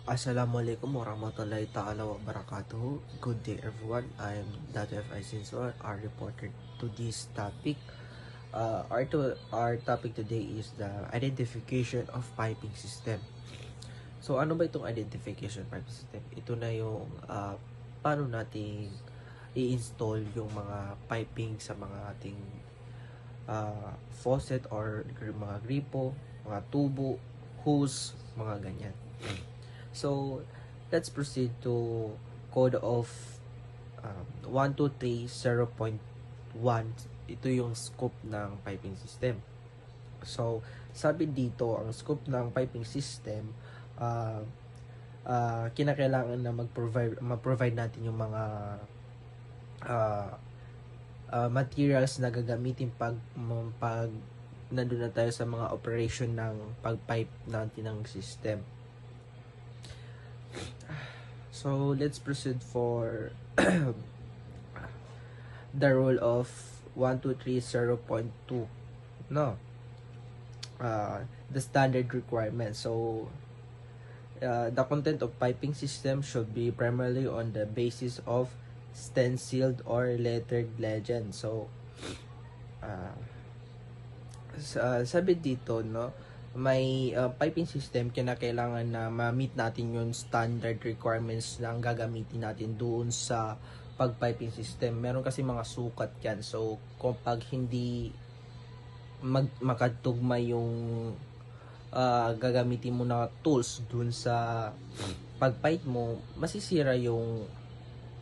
Assalamualaikum warahmatullahi ta'ala wabarakatuh. Good day everyone. I'm Dr. F. Isinsor, our reporter to this topic. Our topic today is the identification of piping system. So ano ba itong identification piping system? Ito na yung paano natin i-install yung mga piping sa mga ating faucet or mga gripo, mga tubo, hose, mga ganyan. So, let's proceed to code of 123.0.1. Ito yung scope ng piping system. So, sabi dito, ang scope ng piping system, kinakailangan na mag-provide natin yung mga materials na gagamitin pag nandun na tayo sa mga operation ng pag-pipe natin ng system. So, let's proceed for the rule of 123.0.2. No. The standard requirement. So, the content of piping system should be primarily on the basis of stenciled or lettered legend. So, sabi dito, no, may piping system, kinakailangan na ma-meet natin yung standard requirements na gagamitin natin doon sa pag-piping system. Meron kasi mga sukat yan. So, kung pag hindi makatugma yung gagamitin mo na tools doon sa pag-pipe mo, masisira yung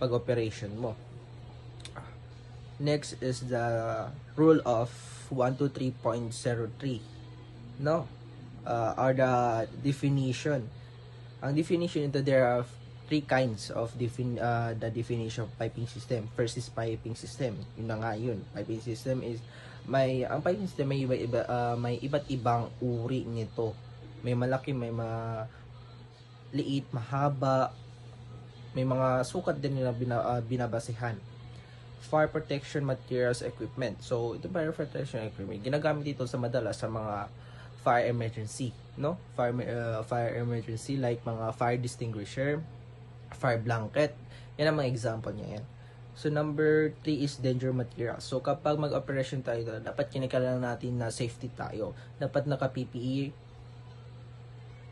pag-operation mo. Next is the rule of 123.03. No? Are the definition. Ang definition ito, there are three kinds of the definition of piping system. First is piping system. Yun na nga yun. Piping system is ang piping system may may iba't ibang uri nito. May malaki, may maliit, mahaba. May mga sukat din nila binabasehan. Fire protection materials equipment. So, ito fire protection equipment. Ginagamit dito sa madalas sa mga fire emergency, no? Fire emergency like mga fire extinguisher, fire blanket. Yan ang mga example niya yan. So, number 3 is danger material. So, kapag mag-operation tayo, dapat kinakailangan natin na safety tayo. Dapat naka-PPE,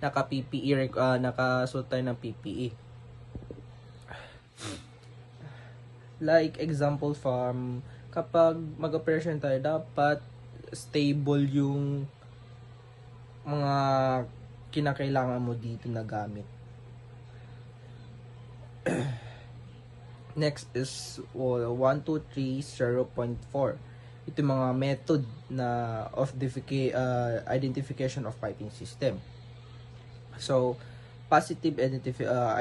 nakasuot tayo ng PPE. Like example from kapag mag-operation tayo, dapat stable yung mga kinakailangan mo dito na gamit. Next is 123.0.4. Ito mga method na of identification of piping system. So, positive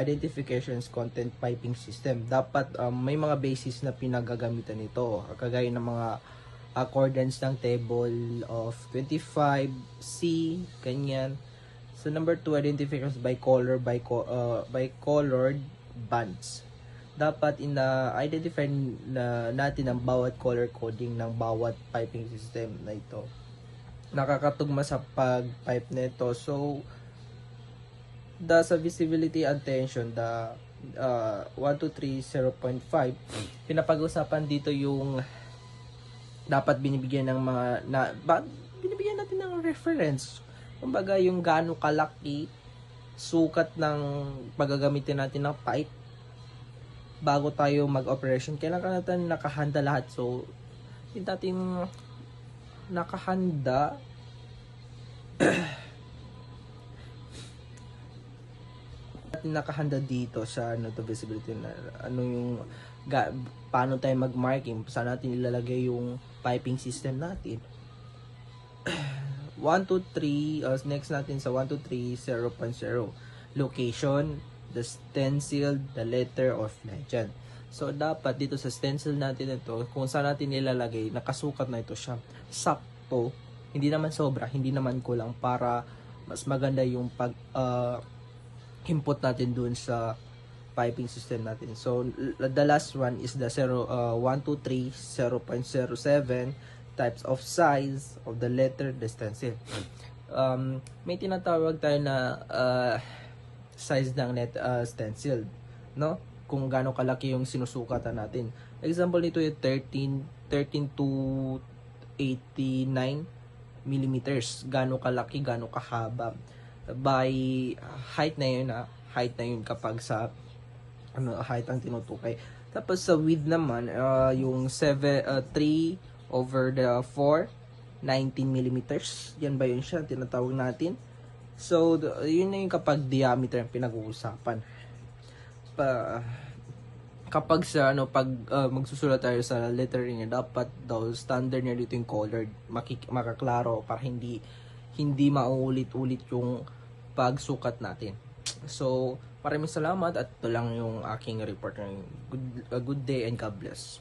identifications content piping system. Dapat may mga basis na pinagagamitan nito. Kagaya ng mga accordance ng table of 25C, ganyan. So, number 2, identifications by color, by colored bands. Dapat identify natin ang bawat color coding ng bawat piping system na ito. Nakakatugma sa pag-pipe nito. So, sa visibility and tension, 123.0.5, pinapag-usapan dito yung dapat binibigyan ng binibigyan natin ng reference. Kumbaga yung gaano kalaki sukat ng paggagamitin natin ng pipe bago tayo mag-operation. Kailangan natin nakahanda lahat. So, hindi natin nakahanda dito sa visibility na yung paano tayo mag-marking, saan natin ilalagay yung piping system natin. 123, next natin sa 123.0.0, location, the stencil, the letter of legend. So, dapat dito sa stencil natin ito, kung saan natin ilalagay, nakasukat na ito siya. Sakto, hindi naman sobra, hindi naman kulang, para mas maganda yung input natin dun sa piping system natin. So, the last one is the 123.0.07, types of size of the letter, the stencil. May tinatawag tayo na size ng stencil, no? Kung gaano kalaki yung sinusukatan natin. Example nito yung 13 to 89 millimeters. Gaano kalaki, gaano kahaba. By height na yun, height na yun kapag sa height ang tinutukay. Tapos sa width naman, yung 3 over the 4, 19 millimeters. Yan ba yun siya? Tinatawag natin. So, yun na yung kapag diameter ang pinag-uusapan. Kapag sa pag magsusulat tayo sa lettering, dapat daw standard niya dito yung colored, makaklaro para hindi mauulit-ulit yung pagsukat natin. So, maraming salamat at ito lang yung aking report. Good day and God bless.